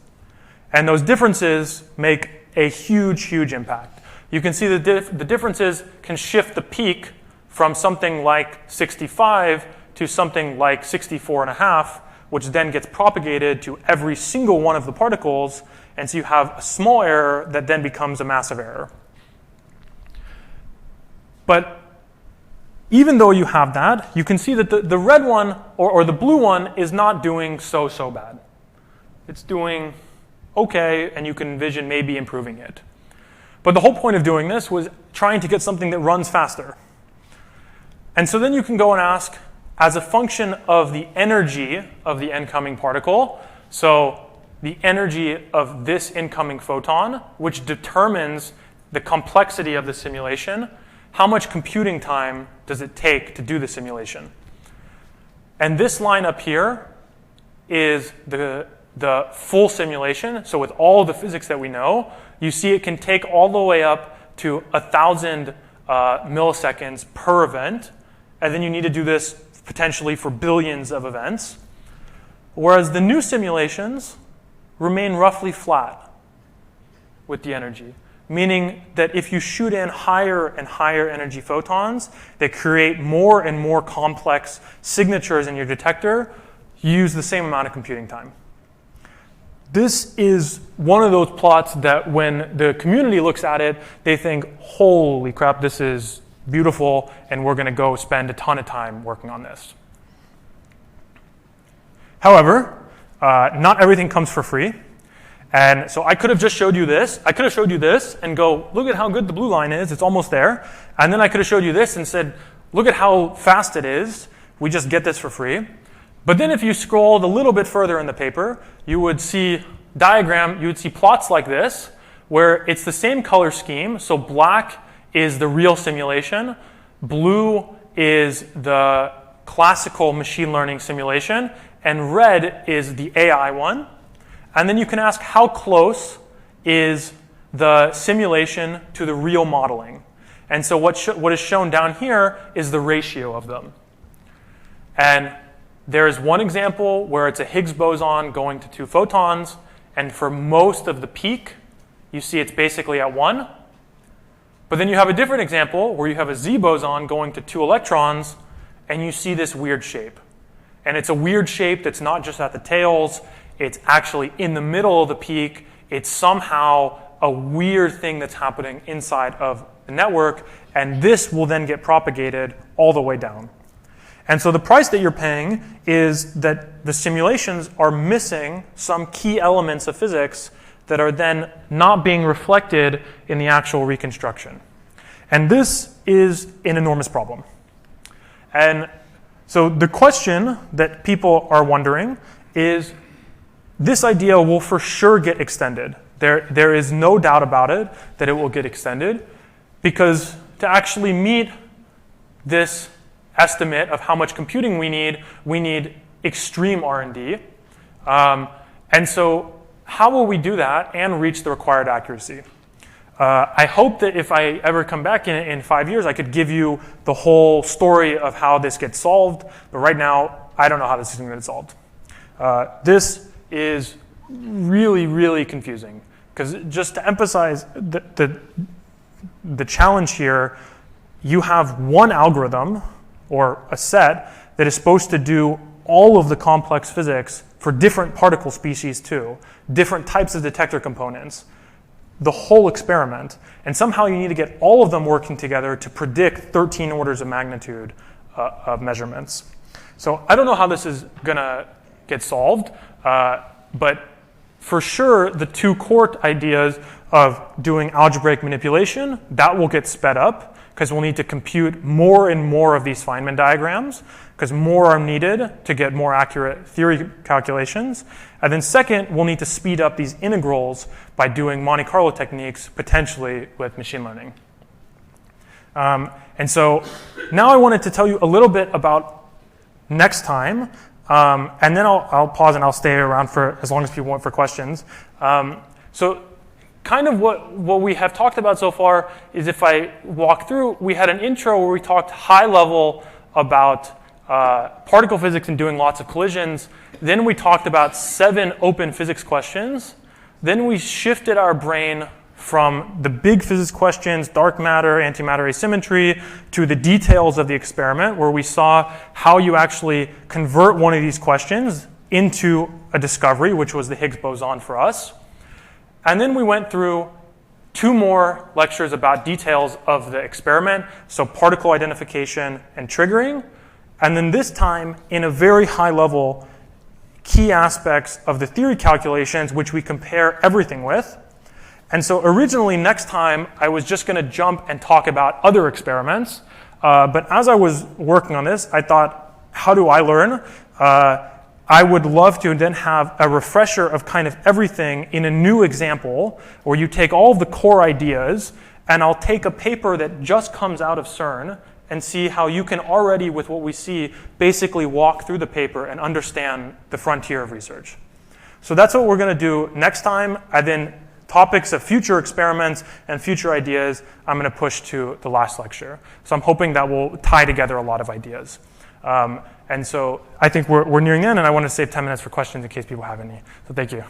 And those differences make a huge, huge impact. You can see the differences can shift the peak from something like 65 to something like 64.5, which then gets propagated to every single one of the particles, and so you have a small error that then becomes a massive error. But even though you have that, you can see that the red one or the blue one is not doing so bad. It's doing okay, and you can envision maybe improving it. But the whole point of doing this was trying to get something that runs faster. And so then you can go and ask, as a function of the energy of the incoming particle, so the energy of this incoming photon, which determines the complexity of the simulation, how much computing time does it take to do the simulation? And this line up here is the full simulation. So with all the physics that we know, you see it can take all the way up to 1,000 milliseconds per event. And then you need to do this potentially for billions of events. Whereas the new simulations remain roughly flat with the energy. meaning that if you shoot in higher and higher energy photons that create more and more complex signatures in your detector, you use the same amount of computing time. This is one of those plots that when the community looks at it, they think, holy crap, this is beautiful, and we're going to go spend a ton of time working on this. However, not everything comes for free. And so I could have just showed you this. I could have showed you this and go, look at how good the blue line is. It's almost there. And then I could have showed you this and said, look at how fast it is. We just get this for free. But then if you scrolled a little bit further in the paper, you would see plots like this, where it's the same color scheme. So black is the real simulation. Blue is the classical machine learning simulation. And red is the AI one. And then you can ask how close is the simulation to the real modeling. And so what is shown down here is the ratio of them. And there is one example where it's a Higgs boson going to 2 photons. And for most of the peak, you see it's basically at 1. But then you have a different example where you have a Z boson going to 2 electrons, and you see this weird shape. And it's a weird shape that's not just at the tails. It's actually in the middle of the peak. It's somehow a weird thing that's happening inside of the network, and this will then get propagated all the way down. And so the price that you're paying is that the simulations are missing some key elements of physics that are then not being reflected in the actual reconstruction. And this is an enormous problem. And so the question that people are wondering is, this idea will for sure get extended. There is no doubt about it that it will get extended, because to actually meet this estimate of how much computing we need extreme R&D. And so how will we do that and reach the required accuracy? I hope that if I ever come back in 5 years, I could give you the whole story of how this gets solved. But right now, I don't know how this is going to get solved. This is really, really confusing. Because just to emphasize the challenge here, you have one algorithm, or a set, that is supposed to do all of the complex physics for different particle species too, different types of detector components, the whole experiment. And somehow you need to get all of them working together to predict 13 orders of magnitude of measurements. So I don't know how this is going to get solved, but for sure the 2 core ideas of doing algebraic manipulation, that will get sped up, because we'll need to compute more and more of these Feynman diagrams, because more are needed to get more accurate theory calculations. And then second, we'll need to speed up these integrals by doing Monte Carlo techniques, potentially with machine learning. And so now I wanted to tell you a little bit about next time, and then I'll pause and I'll stay around for as long as people want for questions. So kind of what we have talked about so far is, if I walk through, we had an intro where we talked high level about particle physics and doing lots of collisions. Then we talked about 7 open physics questions. Then we shifted our brain from the big physics questions, dark matter, antimatter asymmetry, to the details of the experiment, where we saw how you actually convert one of these questions into a discovery, which was the Higgs boson for us. And then we went through 2 more lectures about details of the experiment, so particle identification and triggering. And then this time, in a very high level, key aspects of the theory calculations, which we compare everything with. And so originally, next time, I was just going to jump and talk about other experiments. But as I was working on this, I thought, how do I learn? I would love to then have a refresher of kind of everything in a new example, where you take all of the core ideas, and I'll take a paper that just comes out of CERN and see how you can already, with what we see, basically walk through the paper and understand the frontier of research. So that's what we're going to do next time. And then topics of future experiments and future ideas, I'm going to push to the last lecture. So I'm hoping that will tie together a lot of ideas. And so I think we're nearing the end, and I want to save 10 minutes for questions in case people have any. So thank you.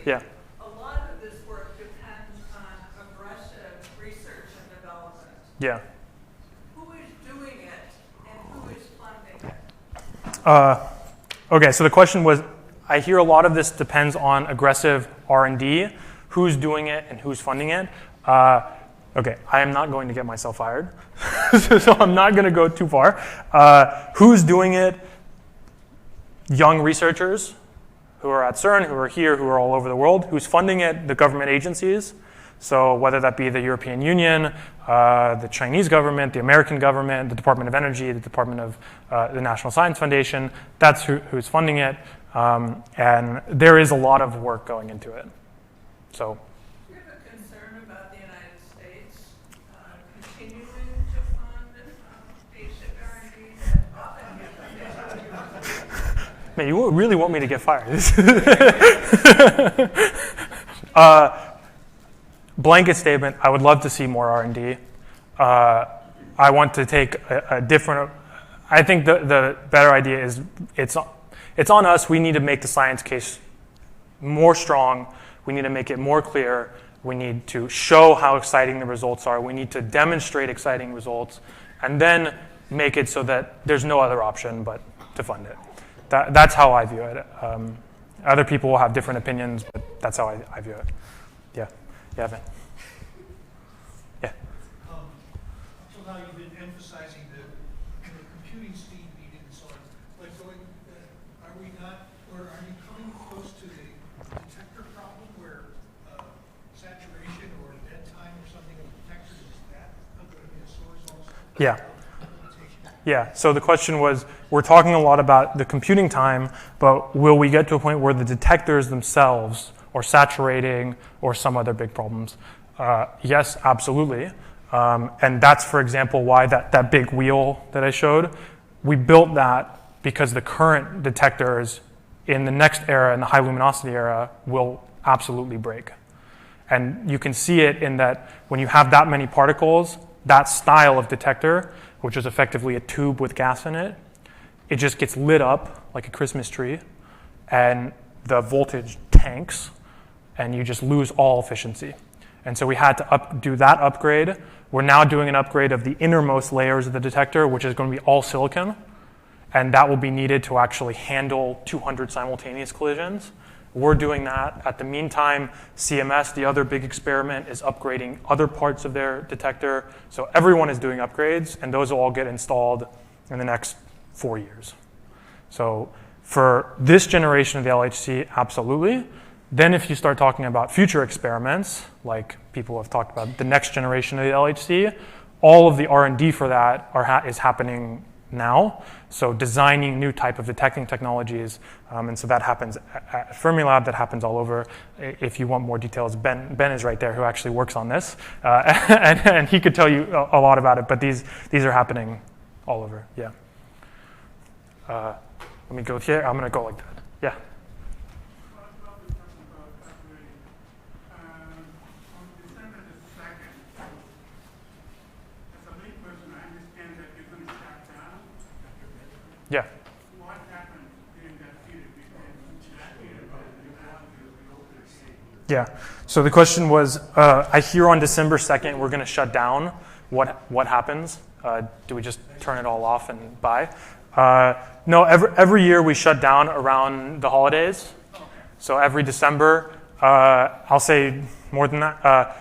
Yeah. A lot of this work depends on aggressive research and development. Yeah. Who is doing it and who is funding it? Okay, so the question was, I hear a lot of this depends on aggressive R&D, who's doing it and who's funding it. Okay, I am not going to get myself fired, so I'm not going to go too far. Who's doing it? Young researchers who are at CERN, who are here, who are all over the world. Who's funding it? The government agencies. So whether that be the European Union, the Chinese government, the American government, the Department of Energy, the Department of the National Science Foundation, that's who's funding it. And there is a lot of work going into it. So. Do you have a concern about the United States continuing to fund basic R&D that often gets Man, you really want me to get fired. Blanket statement, I would love to see more R&D. I want to take a different, I think the better idea is it's on us. We need to make the science case more strong. We need to make it more clear. We need to show how exciting the results are. We need to demonstrate exciting results and then make it so that there's no other option but to fund it. That's how I view it. Other people will have different opinions, but that's how I view it. Yeah. Yeah, Ben. Yeah. So now you've been emphasizing the computing speed needed and so on. But are we not, or are you coming close to the detector problem where saturation or dead time or something of detectors, is that going to be a source also? Yeah. Yeah, so the question was, we're talking a lot about the computing time, but will we get to a point where the detectors themselves are saturating or some other big problems? Yes, absolutely. And that's, for example, why that big wheel that I showed, we built that because the current detectors in the next era, in the high luminosity era, will absolutely break. And you can see it in that when you have that many particles, that style of detector, which is effectively a tube with gas in it, it just gets lit up like a Christmas tree, and the voltage tanks, and you just lose all efficiency. And so we had to do that upgrade. We're now doing an upgrade of the innermost layers of the detector, which is going to be all silicon, and that will be needed to actually handle 200 simultaneous collisions. We're doing that. At the meantime, CMS, the other big experiment, is upgrading other parts of their detector. So everyone is doing upgrades, and those will all get installed in the next 4 years. So for this generation of the LHC, absolutely. Then if you start talking about future experiments, like people have talked about the next generation of the LHC, all of the R&D for that is happening now. So designing new type of detecting technologies, and so that happens at Fermilab, that happens all over. If you want more details, Ben is right there, who actually works on this, and he could tell you a lot about it, but these are happening all over, yeah. Let me go here, I'm gonna go like that, yeah. Yeah. What happened during that period? Yeah. So the question was, I hear on December 2nd we're going to shut down. What happens? Do we just turn it all off and buy? No. Every year we shut down around the holidays. So every December, I'll say more than that.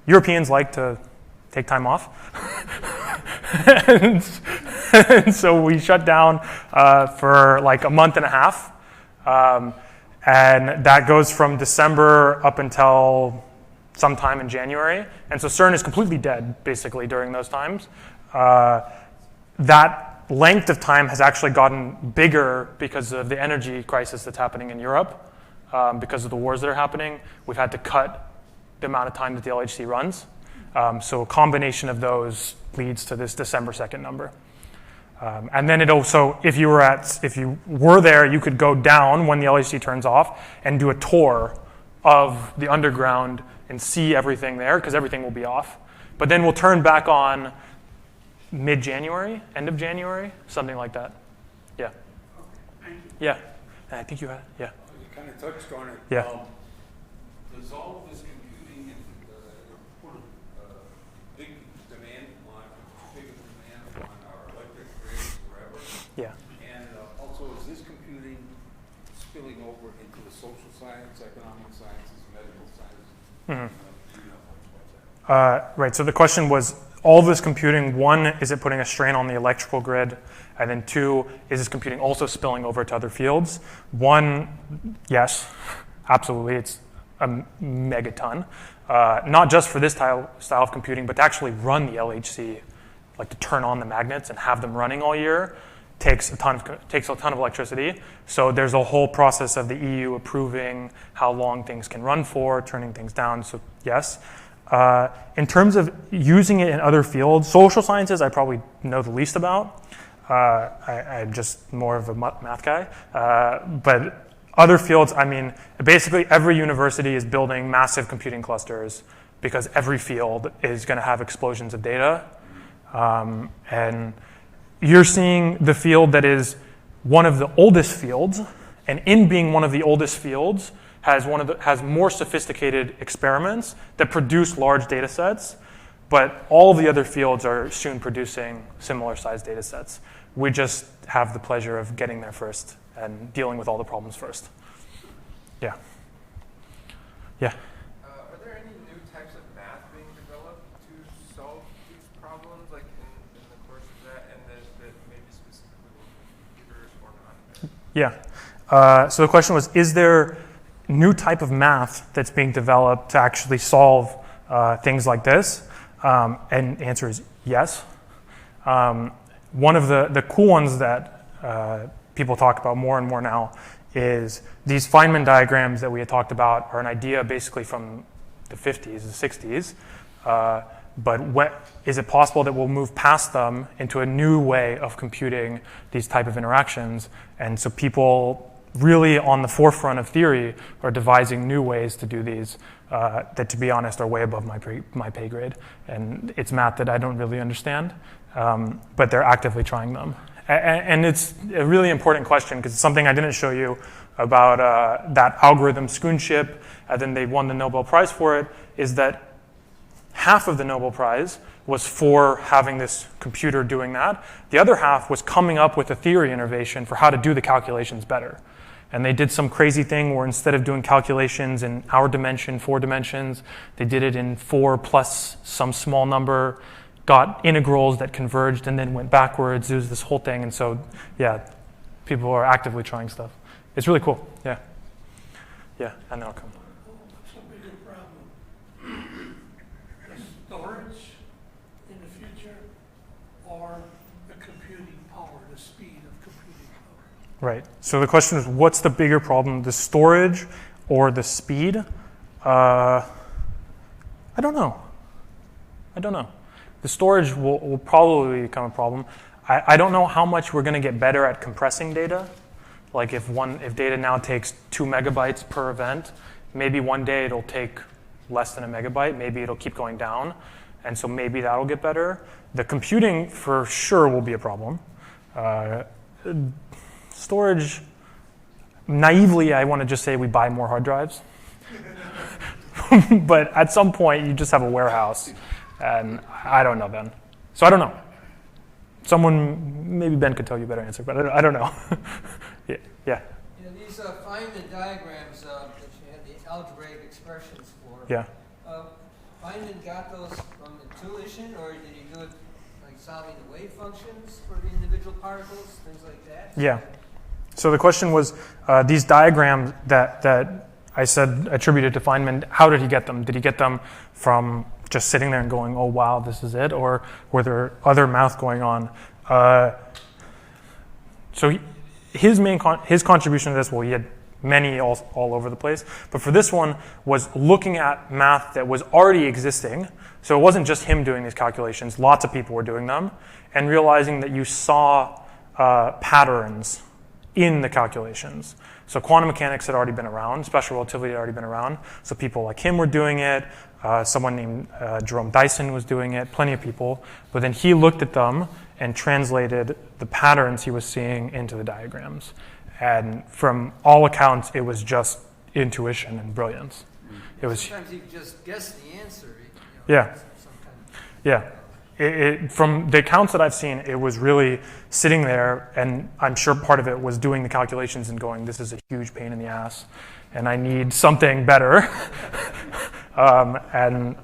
Europeans like to take time off. and so we shut down for like a month and a half. And that goes from December up until sometime in January. And so CERN is completely dead, basically, during those times. That length of time has actually gotten bigger because of the energy crisis that's happening in Europe. Because of the wars that are happening, we've had to cut the amount of time that the LHC runs. So a combination of those leads to this December 2nd number. And then it also, if you were there, you could go down when the LHC turns off and do a tour of the underground and see everything there, because everything will be off. But then we'll turn back on mid-January, end of January, something like that. Yeah. Thank you. Yeah. I think you had, yeah. You kind kind of touched on it. Yeah. Does all of this computing and put a big demand on our electric grids wherever? Yeah. And also, is this computing spilling over into the social science, economic sciences, medical sciences? Mhm. Do you know much about that? Right, so the question was, all this computing, one, is it putting a strain on the electrical grid? And then two, is this computing also spilling over to other fields? One, yes, absolutely, it's a megaton. Not just for this style of computing, but to actually run the LHC, like to turn on the magnets and have them running all year, takes a ton of electricity. So there's a whole process of the EU approving how long things can run for, turning things down, so yes. In terms of using it in other fields, social sciences I probably know the least about. I'm just more of a math guy. But other fields, I mean, basically every university is building massive computing clusters because every field is going to have explosions of data. And you're seeing the field that is one of the oldest fields, and in being one of the oldest fields, has more sophisticated experiments that produce large data sets, but all of the other fields are soon producing similar sized data sets. We just have the pleasure of getting there first and dealing with all the problems first. Yeah. Yeah. Are there any new types of math being developed to solve these problems, like in the course of that, and that maybe specifically with computers or not? Yeah. So the question was, is there new type of math that's being developed to actually solve things like this? And the answer is yes. One of the cool ones that people talk about more and more now is these Feynman diagrams that we had talked about are an idea basically from the 50s, the 60s. But is it possible that we'll move past them into a new way of computing these type of interactions? And so people really on the forefront of theory are devising new ways to do these that, to be honest, are way above my pay grade. And it's math that I don't really understand, but they're actively trying them. And it's a really important question because it's something I didn't show you about that algorithm Schoonship, and then they won the Nobel Prize for it, is that half of the Nobel Prize was for having this computer doing that. The other half was coming up with a theory innovation for how to do the calculations better. And they did some crazy thing where instead of doing calculations in our dimension, 4 dimensions, they did it in 4 plus some small number, got integrals that converged and then went backwards. It was this whole thing. And so, yeah, people are actively trying stuff. It's really cool. Yeah. Yeah, and then I'll come. What's a bigger problem? The storage in the future or the computing power, the speed of computing power? Right. So the question is, what's the bigger problem, the storage or the speed? I don't know. The storage will probably become a problem. I don't know how much we're going to get better at compressing data. Like if data now takes 2 megabytes per event, maybe one day it'll take less than a megabyte. Maybe it'll keep going down. And so maybe that'll get better. The computing for sure will be a problem. Storage, naively, I want to just say we buy more hard drives. But at some point, you just have a warehouse. And I don't know then. So I don't know. Someone, maybe Ben could tell you a better answer, but I don't know. Yeah. You know, these Feynman diagrams that you had the algebraic expressions for. Yeah. Feynman got those from intuition, or did he do it like solving the wave functions for the individual particles, things like that? Yeah. So the question was, these diagrams that I said attributed to Feynman, how did he get them? Did he get them from just sitting there and going, oh, wow, this is it? Or were there other math going on? So his contribution to this, well, he had many all over the place. But for this one was looking at math that was already existing. So it wasn't just him doing these calculations. Lots of people were doing them. And realizing that you saw patterns in the calculations. So quantum mechanics had already been around. Special relativity had already been around. So people like him were doing it. Someone named Jerome Dyson was doing it. Plenty of people. But then he looked at them and translated the patterns he was seeing into the diagrams. And from all accounts, it was just intuition and brilliance. It was, Sometimes you just guess the answer. Yeah. Sometimes. yeah. From the accounts that I've seen, it was really sitting there, and I'm sure part of it was doing the calculations and going, this is a huge pain in the ass, and I need something better. And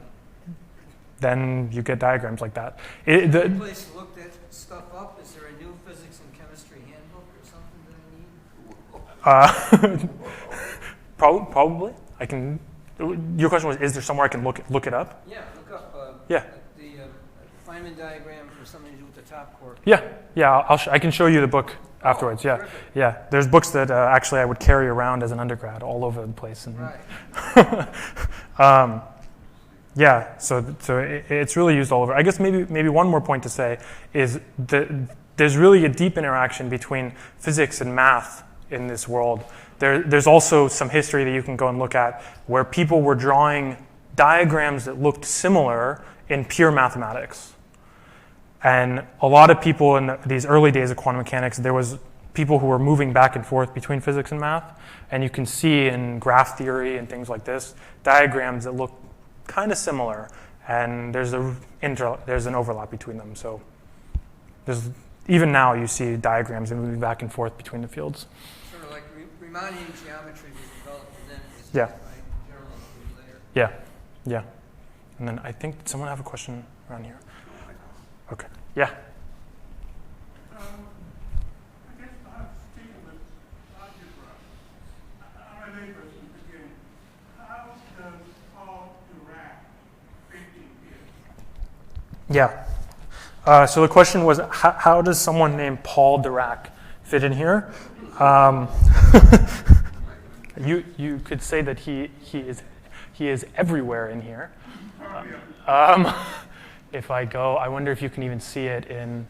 then you get diagrams like that. Any place to look that stuff up? Is there a new physics and chemistry handbook or something that I need? Probably. I can. Your question was, is there somewhere I can look it up? Yeah, look up Yeah. the Feynman diagram for something to do with the top quark. Yeah. I can show you the book afterwards. Yeah, terrific. yeah. There's books that actually I would carry around as an undergrad all over the place. And, Right. yeah. So it's really used all over. I guess maybe one more point to say is that there's really a deep interaction between physics and math in this world. There's also some history that you can go and look at where people were drawing diagrams that looked similar in pure mathematics. And a lot of people in these early days of quantum mechanics, there was people who were moving back and forth between physics and math. And you can see in graph theory and things like this, diagrams that look kind of similar. And there's an overlap between them. So even now you see diagrams moving back and forth between the fields. Sort of like Riemannian geometry was developed and then was Yeah. used by general later. Yeah. And then I think, did someone have a question around here? Okay. Yeah. I guess I'm sticking with algebra. I'm a layperson to begin. How does Paul Dirac thinking here? Yeah. So the question was, how does someone named Paul Dirac fit in here? You could say that he is everywhere in here. If I go, I wonder if you can even see it in.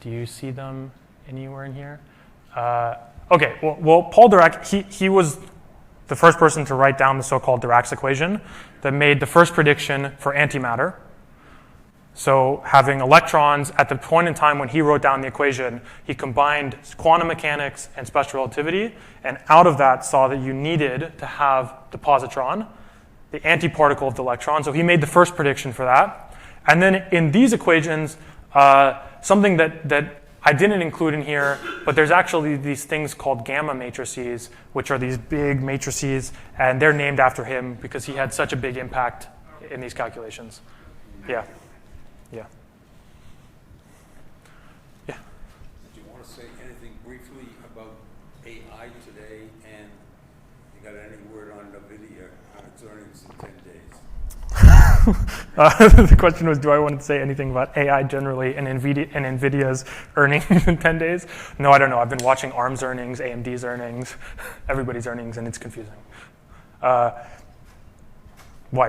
Do you see them anywhere in here? Okay. Well, Paul Dirac, he was the first person to write down the so-called Dirac's equation that made the first prediction for antimatter. So having electrons at the point in time when he wrote down the equation, he combined quantum mechanics and special relativity, and out of that saw that you needed to have the positron, the antiparticle of the electron. So he made the first prediction for that. And then in these equations, something that I didn't include in here, but there's actually these things called gamma matrices, which are these big matrices, and they're named after him because he had such a big impact in these calculations. Yeah. Did you want to say anything briefly about AI today, and you got any word on NVIDIA on its earnings in 10 days? The question was, do I want to say anything about AI generally and NVIDIA's earnings in 10 days? No, I don't know. I've been watching ARM's earnings, AMD's earnings, everybody's earnings, and it's confusing. Why?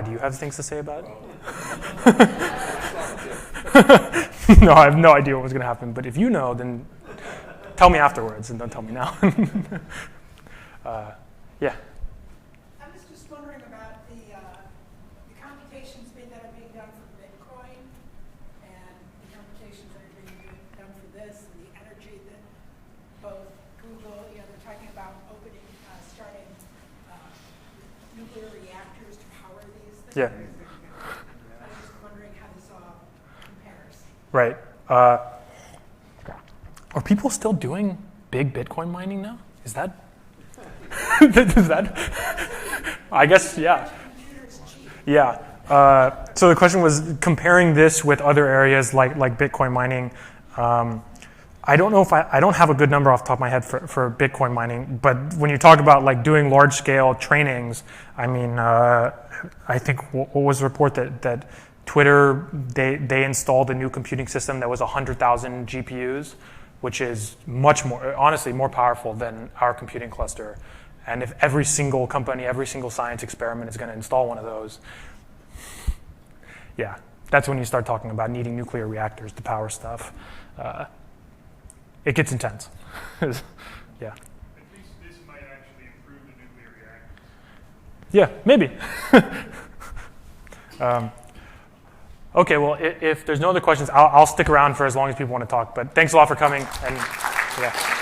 Do you have things to say about it? No, I have no idea what was going to happen. But if you know, then tell me afterwards and don't tell me now. Yeah. I was just wondering about the computations that are being done for Bitcoin and the computations that are being done for this and the energy that both Google, they're talking about starting nuclear reactors to power these things. Yeah. I was just wondering how this all compares. Right. Are people still doing big Bitcoin mining now? Is that? Is that? I guess, yeah. Yeah. So the question was comparing this with other areas like Bitcoin mining. I don't know if I don't have a good number off the top of my head for Bitcoin mining, but when you talk about like doing large scale trainings, I mean, I think what was the report that Twitter, they installed a new computing system that was 100,000 GPUs, which is much more, honestly, more powerful than our computing cluster. And if every single company, every single science experiment is going to install one of those, yeah, that's when you start talking about needing nuclear reactors to power stuff. It gets intense. Yeah. At least this might actually improve the nuclear reactors. Yeah, maybe. Okay, well, if there's no other questions, I'll stick around for as long as people want to talk. But thanks a lot for coming, and yeah.